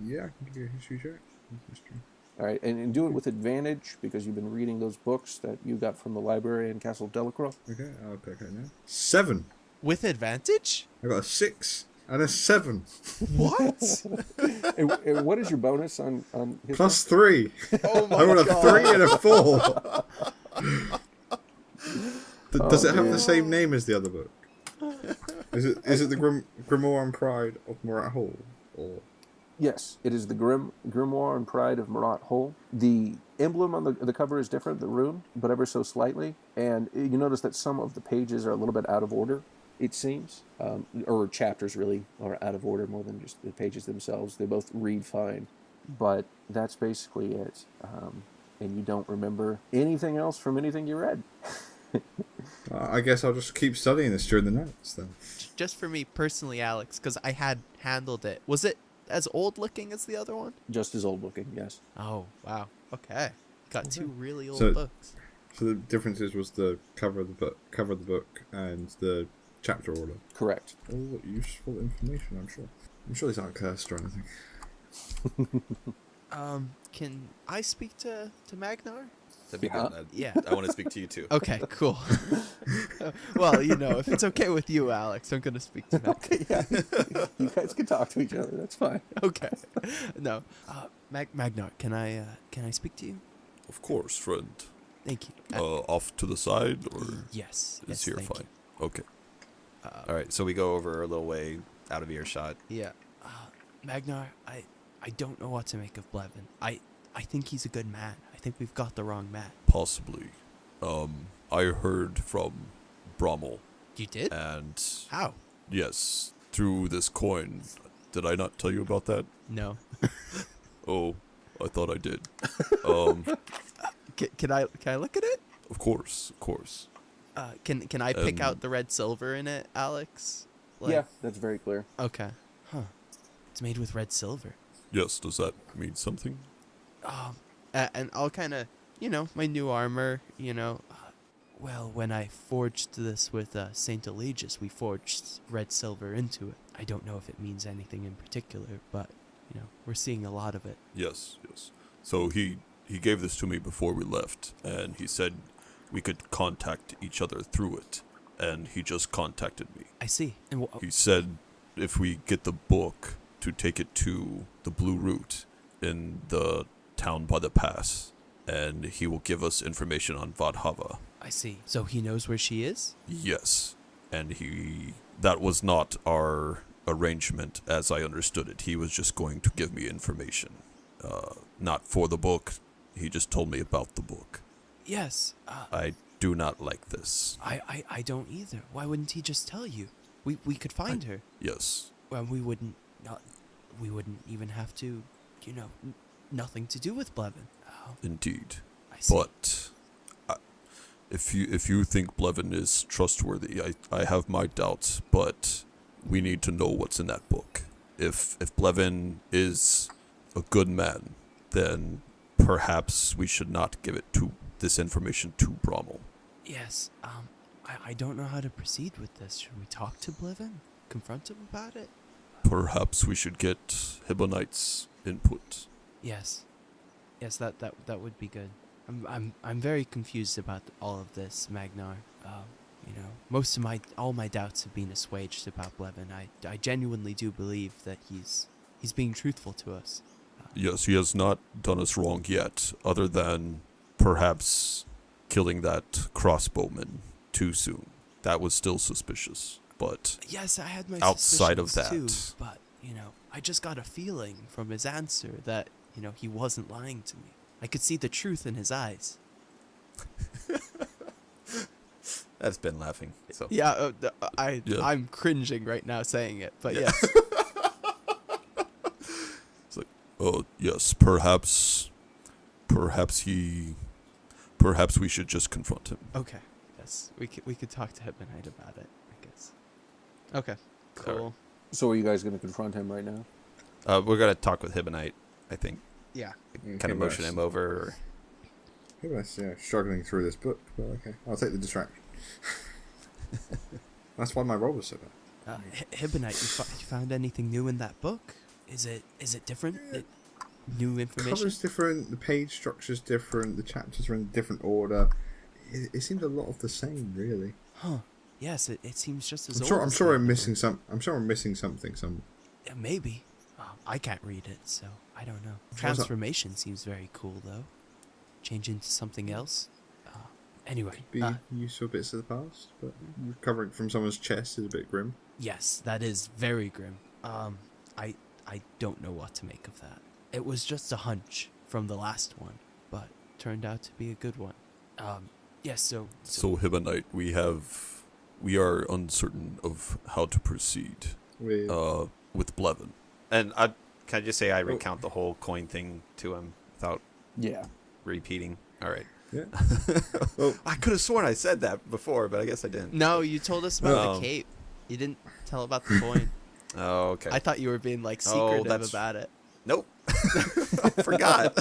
Speaker 3: Yeah, I can give you a history check. History.
Speaker 5: All right, and do it with advantage because you've been reading those books that you got from the library in Castle Delacroix.
Speaker 3: Okay, I'll pick it now. 7.
Speaker 4: With advantage?
Speaker 3: I got a 6 and a 7.
Speaker 4: What?
Speaker 5: and what is your bonus on history?
Speaker 3: Plus 3.
Speaker 4: Oh my
Speaker 3: I got a
Speaker 4: god.
Speaker 3: 3 and a 4. Does it have the same name as the other book? Is it the Grimoire and Pride of Murat Hall? Or
Speaker 5: Yes, it is the Grimoire and Pride of Murat Hull. The emblem on the cover is different, the rune, but ever so slightly. And you notice that some of the pages are a little bit out of order, it seems. Or chapters, really, are out of order more than just the pages themselves. They both read fine. But that's basically it. And you don't remember anything else from anything you read.
Speaker 3: I guess I'll just keep studying this during the nights then.
Speaker 4: Just for me personally, Alex, because I had handled it. Was it as old looking as the other one?
Speaker 5: Just as old looking, yes.
Speaker 4: Oh, wow. Okay. Got two really old
Speaker 3: So-
Speaker 4: books.
Speaker 3: So the differences was the cover of the book, and the chapter order.
Speaker 5: Correct.
Speaker 3: All useful information, I'm sure. I'm sure these aren't cursed or anything.
Speaker 4: Can I speak to Magnar?
Speaker 6: That'd be
Speaker 5: Yeah.
Speaker 6: good.
Speaker 4: Yeah.
Speaker 6: I want to speak to you too.
Speaker 4: Okay, cool. Well, if it's okay with you, Alex, I'm gonna speak to him.
Speaker 5: Okay, yeah. You guys can talk to each other. That's fine.
Speaker 4: Okay. No. Magnar, can I speak to you?
Speaker 2: Of course, friend.
Speaker 4: Thank you.
Speaker 2: Off to the side, or
Speaker 4: Yes.
Speaker 2: is
Speaker 4: Yes,
Speaker 2: here
Speaker 4: thank
Speaker 2: fine? Okay.
Speaker 4: you.
Speaker 6: All right, so we go over a little way out of earshot.
Speaker 4: Yeah. Magnar, I don't know what to make of Blevin. I think he's a good man. I think we've got the wrong man.
Speaker 2: Possibly. I heard from Brommel,
Speaker 4: You did?
Speaker 2: and
Speaker 4: How?
Speaker 2: yes, through this coin. Did I not tell you about that?
Speaker 4: No.
Speaker 2: Oh, I thought I did.
Speaker 4: Can I look at it?
Speaker 2: Of course.
Speaker 4: Can I pick out the red silver in it, Alex?
Speaker 5: Yeah, that's very clear.
Speaker 4: Okay. Huh. It's made with red silver.
Speaker 2: Yes, does that mean something?
Speaker 4: And I'll kind of, my new armor, well, when I forged this with Saint Eligius, we forged red silver into it. I don't know if it means anything in particular, but, we're seeing a lot of it.
Speaker 2: Yes. So he gave this to me before we left, and he said we could contact each other through it, and he just contacted me.
Speaker 4: I see. And
Speaker 2: He said if we get the book, to take it to the Blue Route in the town by the pass, and he will give us information on Vadhava.
Speaker 4: I see. So he knows where she is?
Speaker 2: Yes, and that was not our arrangement as I understood it. He was just going to give me information, not for the book. He just told me about the book.
Speaker 4: Yes.
Speaker 2: I do not like this.
Speaker 4: I don't either. Why wouldn't he just tell you? We could find her.
Speaker 2: Yes.
Speaker 4: Well, we wouldn't even have to, nothing to do with Blevin. Oh,
Speaker 2: Indeed.
Speaker 4: I see.
Speaker 2: But if you think Blevin is trustworthy, I have my doubts, but we need to know what's in that book. If Blevin is a good man, then perhaps we should not give this information to Brommel.
Speaker 4: Yes. I don't know how to proceed with this. Should we talk to Blevin? Confront him about it?
Speaker 2: Perhaps we should get Hibonite's input.
Speaker 4: Yes. Yes, that would be good. I'm very confused about all of this, Magnar. All my doubts have been assuaged about Blevin. I genuinely do believe that he's being truthful to us.
Speaker 2: Yes, he has not done us wrong yet, other than perhaps killing that crossbowman too soon. That was still suspicious, but
Speaker 4: Yes, I had my
Speaker 2: outside of
Speaker 4: suspicions too, but I just got a feeling from his answer that he wasn't lying to me. I could see the truth in his eyes.
Speaker 6: That's been laughing. So
Speaker 4: Yeah,
Speaker 2: Yeah.
Speaker 4: I'm cringing right now saying it, but yes.
Speaker 2: it's like, oh yes, perhaps we should just confront him.
Speaker 4: Okay. Yes, we could talk to Hibonite about it, I guess. Okay. Cool.
Speaker 6: Alright.
Speaker 5: So are you guys going to confront him right now?
Speaker 6: we're gonna talk with Hibonite. I think
Speaker 4: Yeah.
Speaker 6: kind of motion him over. Or...
Speaker 3: Struggling through this book, but okay, I'll take the distraction. That's why my roll was so bad.
Speaker 4: Hibonite, you found anything new in that book? Is it different? New information?
Speaker 3: Cover's different, the page structure's different, the chapters are in a different order. It seems a lot of the same, really.
Speaker 4: Huh. Yes, it seems just as
Speaker 3: I'm
Speaker 4: old
Speaker 3: sure. I'm
Speaker 4: as
Speaker 3: sure
Speaker 4: the
Speaker 3: I'm
Speaker 4: other
Speaker 3: missing
Speaker 4: book.
Speaker 3: some. I'm sure I'm missing something.
Speaker 4: Yeah, maybe. I can't read it, so I don't know.
Speaker 3: that?
Speaker 4: Transformation seems very cool, though. Change into something else. Anyway.
Speaker 3: Be useful bits of the past, but recovering from someone's chest is a bit grim.
Speaker 4: Yes, that is very grim. I don't know what to make of that. It was just a hunch from the last one, but turned out to be a good one. Yes, so
Speaker 2: So Hibonite, we are uncertain of how to proceed with Blevin.
Speaker 6: And can I just say I recount the whole coin thing to him without
Speaker 5: Yeah.
Speaker 6: repeating? All right.
Speaker 3: Yeah. Well,
Speaker 6: I could have sworn I said that before, but I guess I didn't.
Speaker 4: No, you told us about
Speaker 6: No.
Speaker 4: the cape. You didn't tell about the coin.
Speaker 6: Oh, okay.
Speaker 4: I thought you were being like
Speaker 6: Oh,
Speaker 4: secretive
Speaker 6: that's-
Speaker 4: about it.
Speaker 6: Nope. I forgot.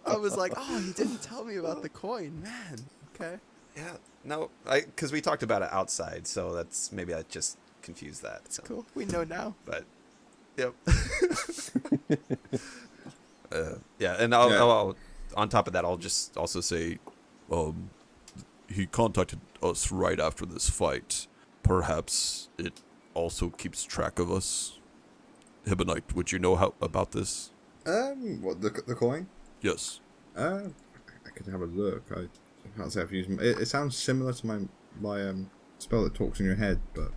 Speaker 4: I was like, oh, he didn't tell me about the coin, man. Okay.
Speaker 6: Yeah. No, because we talked about it outside, so that's maybe I just confused that. So.
Speaker 4: Cool. We know now.
Speaker 6: But, yep. Yeah, and I'll on top of that, I'll just also say,
Speaker 2: he contacted us right after this fight. Perhaps it also keeps track of us. Hibonite, would you know how about this?
Speaker 3: What, the coin?
Speaker 2: Yes.
Speaker 3: I could have a look. I can't say I've used it. It sounds similar to my spell that talks in your head, but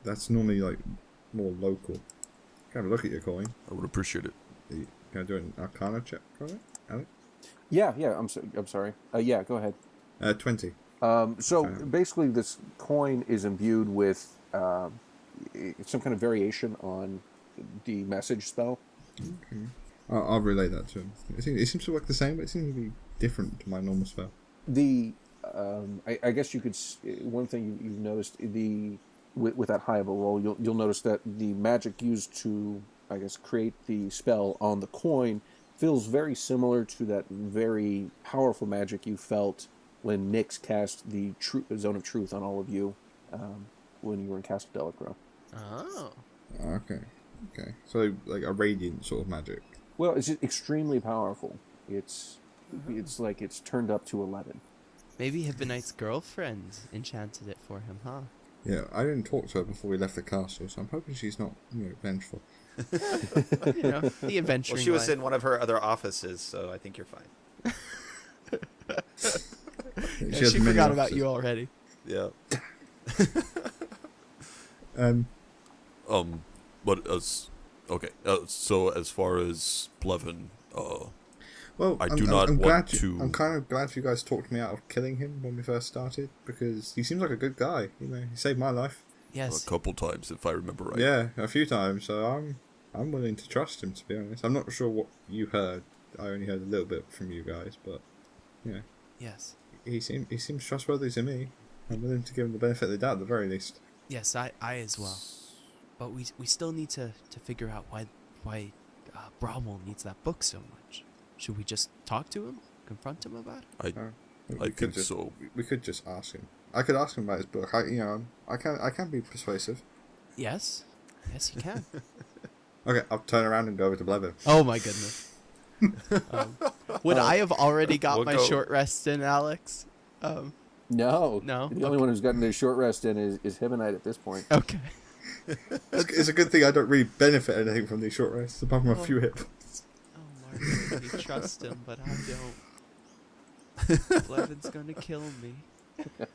Speaker 3: that's normally like more local. Can I have a look at your coin?
Speaker 2: I would appreciate it.
Speaker 3: Can I do an Arcana check on it, Alex?
Speaker 5: Yeah. I'm sorry. Yeah, go ahead.
Speaker 3: 20.
Speaker 5: So basically, this coin is imbued with some kind of variation on the message spell.
Speaker 3: Okay. I'll relay that to him. It seems to work the same, but it seems to be different to my normal spell.
Speaker 5: I guess you could. One thing you've noticed with that high of a roll, you'll notice that the magic used to, I guess, create the spell on the coin feels very similar to that very powerful magic you felt when Nyx cast the Zone of Truth on all of you when you were in Castle Delacroix.
Speaker 4: Oh.
Speaker 3: Okay. So like a radiant sort of magic.
Speaker 5: Well, it's just extremely powerful. It's like it's turned up to 11.
Speaker 4: Maybe Hibonite's girlfriend enchanted it for him, huh?
Speaker 3: Yeah, I didn't talk to her before we left the castle, so I'm hoping she's not, vengeful.
Speaker 4: The adventuring.
Speaker 6: well, she was
Speaker 4: life.
Speaker 6: in one of her other offices, so I think you're fine.
Speaker 4: Yeah, she forgot about you already.
Speaker 6: Yeah.
Speaker 2: But so as far as Blevin,
Speaker 3: well,
Speaker 2: I
Speaker 3: I'm
Speaker 2: want to.
Speaker 3: I'm kind of glad you guys talked me out of killing him when we first started, because he seems like a good guy. He saved my life.
Speaker 4: Yes.
Speaker 2: A couple times, if I remember right.
Speaker 3: Yeah, a few times. So I'm willing to trust him, to be honest. I'm not sure what you heard. I only heard a little bit from you guys, but yeah.
Speaker 4: Yes.
Speaker 3: He seems trustworthy to me. I'm willing to give him the benefit of the doubt at the very least.
Speaker 4: Yes, I as well. But we still need to figure out why Bramwell needs that book so much. Should we just talk to him, confront him about it?
Speaker 2: I think so.
Speaker 3: We could just ask him. I could ask him about his book. I can be persuasive.
Speaker 4: Yes, you can.
Speaker 3: Okay, I'll turn around and go over to Blevin.
Speaker 4: Oh my goodness. Would I have already got
Speaker 6: we'll
Speaker 4: my
Speaker 6: go.
Speaker 4: short rest in, Alex?
Speaker 5: No.
Speaker 4: No?
Speaker 5: The only one who's gotten a short rest in is Hibonite at this point.
Speaker 4: Okay.
Speaker 3: It's a good thing I don't really benefit anything from these short rests, apart from a few hit points.
Speaker 4: Oh, Margaret, you trust him, but I don't. Blevin's gonna kill me.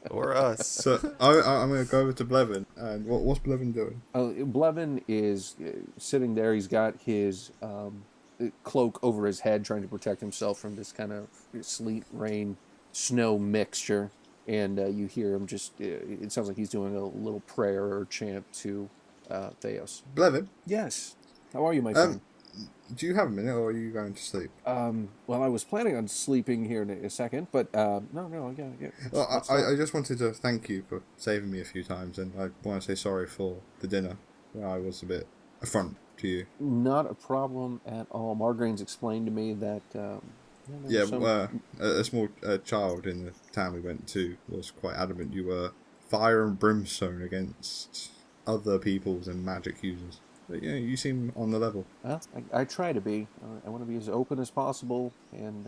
Speaker 6: Or us.
Speaker 3: So I'm going to go over to Blevin, and what's Blevin doing?
Speaker 5: Blevin is sitting there. He's got his cloak over his head, trying to protect himself from this kind of sleet, rain, snow mixture. And you hear him just, it sounds like he's doing a little prayer or chant to Theos.
Speaker 3: Blevin,
Speaker 5: Yes. How are you, my friend?
Speaker 3: do you have a minute, or are you going to sleep?
Speaker 5: Well, I was planning on sleeping here in a second, but no, yeah.
Speaker 3: Well, I just wanted to thank you for saving me a few times, and I want to say sorry for the dinner, where I was a bit affront to you.
Speaker 5: Not a problem at all. Margraine's explained to me that...
Speaker 3: a small child in the town we went to was quite adamant you were fire and brimstone against other peoples and magic users. But you seem on the level.
Speaker 5: Well, I try to be. I want to be as open as possible and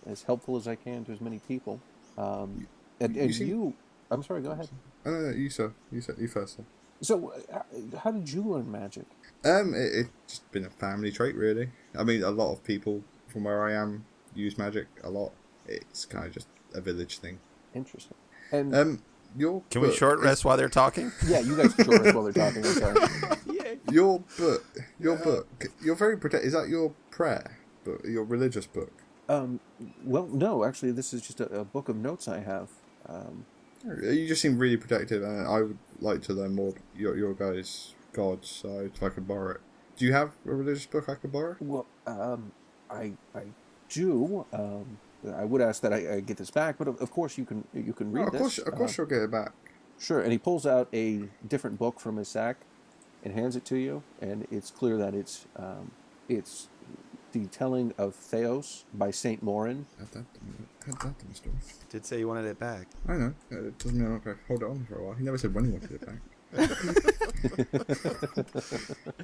Speaker 5: as helpful as I can to as many people. And you... I'm sorry, go ahead.
Speaker 3: No, you sir. You first, sir.
Speaker 5: So, how did you learn magic?
Speaker 3: It's just been a family trait, really. I mean, a lot of people from where I am use magic a lot. It's kind of just a village thing.
Speaker 5: Interesting. And
Speaker 6: Can we short rest while they're talking?
Speaker 5: yeah, you guys can short rest while they're talking. I'm sorry.
Speaker 3: Your book, you're very protected. Is that your prayer book, your religious book?
Speaker 5: Well, no, actually, this is just a book of notes I have.
Speaker 3: You just seem really protective, and I would like to learn more your guys' gods, so if I could borrow it. Do you have a religious book I could borrow?
Speaker 5: Well, I do. I would ask that I get this back, but of course you can read this.
Speaker 3: Of course, you'll get it back.
Speaker 5: Sure, and he pulls out a different book from his sack and hands it to you, and it's clear that it's the Telling of Theos by Saint Morin.
Speaker 3: Had that in the story.
Speaker 6: Did say you wanted it back.
Speaker 3: I know. It doesn't mean I'm not going to hold it on for a while. He never said when he wanted it back.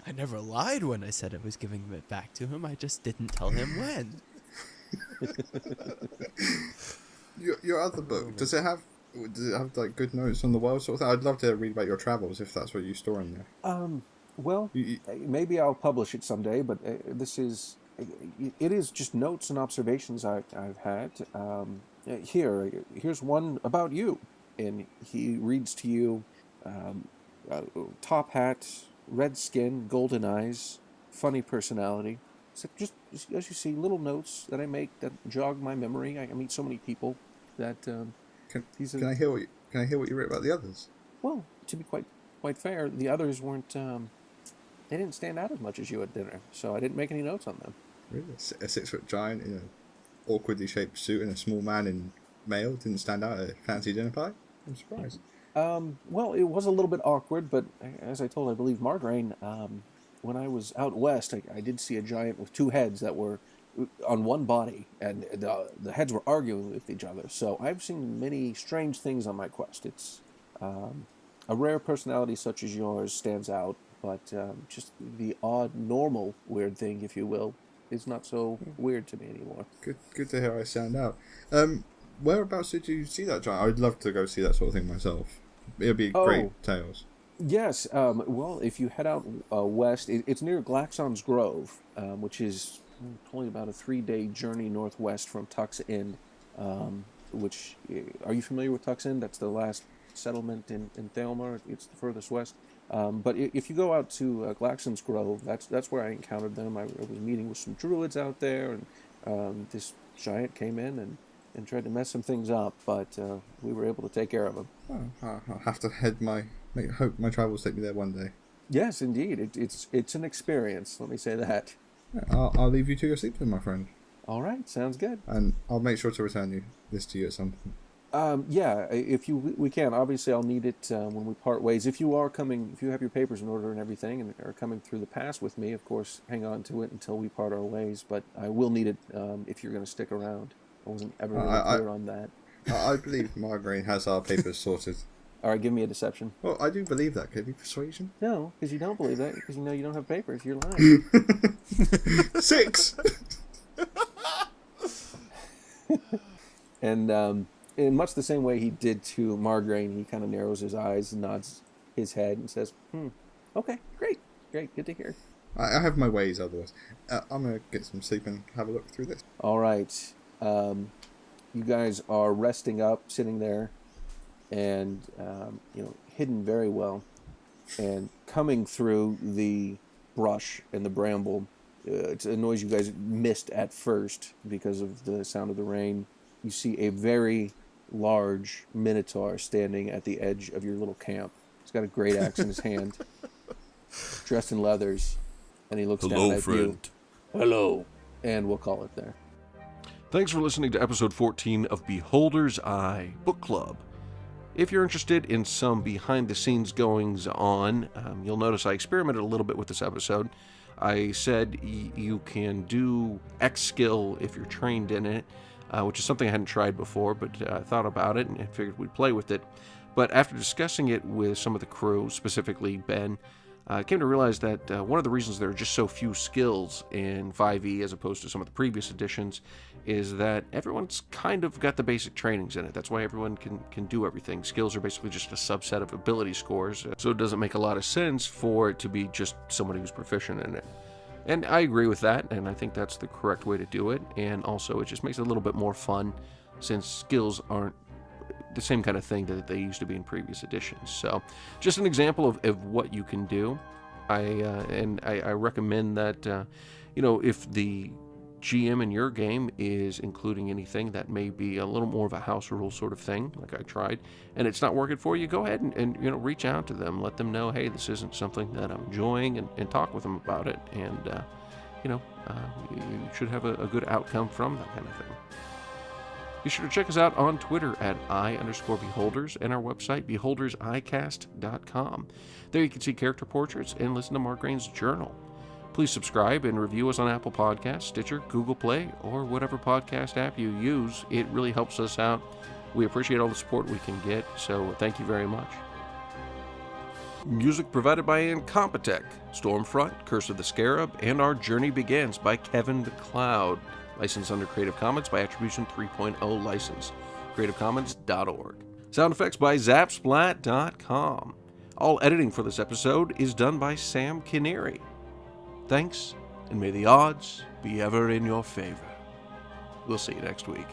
Speaker 4: I never lied when I said I was giving it back to him. I just didn't tell him when.
Speaker 3: Your other book, does it have like good notes on the world sort of thing? I'd love to read about your travels if that's what you store in there.
Speaker 5: Well, maybe I'll publish it someday, but it is just notes and observations I've had. Here's one about you, and he reads to you, top hat, red skin, golden eyes, funny personality. So just as you see, little notes that I make that jog my memory. I meet so many people that
Speaker 3: Can I hear what you wrote about the others?
Speaker 5: Well, to be quite fair, the others weren't. They didn't stand out as much as you at dinner, so I didn't make any notes on them.
Speaker 3: Really? A 6-foot giant in an awkwardly shaped suit and a small man in mail didn't stand out at a fancy dinner party? I'm surprised.
Speaker 5: Well, it was a little bit awkward, but as I told, I believe, Margraine, when I was out west, I did see a giant with 2 heads that were on one body, and the heads were arguing with each other. So I've seen many strange things on my quest. It's a rare personality such as yours stands out, but just the odd, normal, weird thing, if you will, is not so weird to me anymore.
Speaker 3: Good to hear I stand out. Whereabouts did you see that giant? I'd love to go see that sort of thing myself. It'd be great tales.
Speaker 5: Yes. Well, if you head out west, it's near Glaxon's Grove, which is probably about a 3-day journey northwest from Tuck's End. Which, are you familiar with Tuck's End? That's the last settlement in Thalmor. It's the furthest west. But if you go out to Glaxon's Grove, that's where I encountered them. I was meeting with some druids out there, and this giant came in and tried to mess some things up, but we were able to take care of him.
Speaker 3: I'll have to hope my travels take me there one day.
Speaker 5: Yes, indeed. It's an experience, let me say that.
Speaker 3: Yeah, I'll leave you to your sleep then, my friend.
Speaker 5: All right, sounds good.
Speaker 3: And I'll make sure to return this to you at some point.
Speaker 5: Yeah, we can. Obviously, I'll need it when we part ways. If you have your papers in order and everything, and are coming through the pass with me, of course, hang on to it until we part our ways. But I will need it if you're going to stick around. I wasn't ever really clear on that.
Speaker 3: I believe Margarine has our papers sorted.
Speaker 5: All right, give me a deception.
Speaker 3: Well, I do believe that. Could it be persuasion?
Speaker 5: No, because you don't believe that, because you know you don't have papers. You're lying.
Speaker 3: 6!
Speaker 5: And in much the same way he did to Margraine, he kind of narrows his eyes and nods his head and says, okay, great, good to hear.
Speaker 3: I have my ways otherwise. I'm going to get some sleep and have a look through this.
Speaker 5: All right. You guys are resting up, sitting there, and, hidden very well. And coming through the brush and the bramble, it's a noise you guys missed at first because of the sound of the rain. You see a very large minotaur standing at the edge of your little camp. He's got a great axe in his hand, dressed in leathers, and he looks down at you. Hello. And we'll call it there.
Speaker 1: Thanks for listening to episode 14 of Beholder's Eye Book Club. If you're interested in some behind-the-scenes goings-on, you'll notice I experimented a little bit with this episode. I said you can do X skill if you're trained in it, which is something I hadn't tried before, but I thought about it and figured we'd play with it. But after discussing it with some of the crew, specifically Ben, I came to realize that one of the reasons there are just so few skills in 5e as opposed to some of the previous editions is that everyone's kind of got the basic trainings in it. That's why everyone can do everything. Skills are basically just a subset of ability scores, so it doesn't make a lot of sense for it to be just somebody who's proficient in it. And I agree with that, and I think that's the correct way to do it, and also it just makes it a little bit more fun since skills aren't the same kind of thing that they used to be in previous editions. So just an example of what you can do. I recommend that, if the GM in your game is including anything that may be a little more of a house rule sort of thing, like I tried, and it's not working for you, go ahead and reach out to them. Let them know, hey, this isn't something that I'm enjoying, and talk with them about it. And, you should have a good outcome from that kind of thing. Be sure to check us out on Twitter at @I_beholders and our website, beholdersicast.com. There you can see character portraits and listen to Margraine's journal. Please subscribe and review us on Apple Podcasts, Stitcher, Google Play, or whatever podcast app you use. It really helps us out. We appreciate all the support we can get, so thank you very much. Music provided by INCOMPETECH, Stormfront, Curse of the Scarab, and Our Journey Begins by Kevin MacLeod. Licensed under Creative Commons by Attribution 3.0 license. CreativeCommons.org. Sound effects by Zapsplat.com. All editing for this episode is done by Sam Kinneary. Thanks, and may the odds be ever in your favor. We'll see you next week.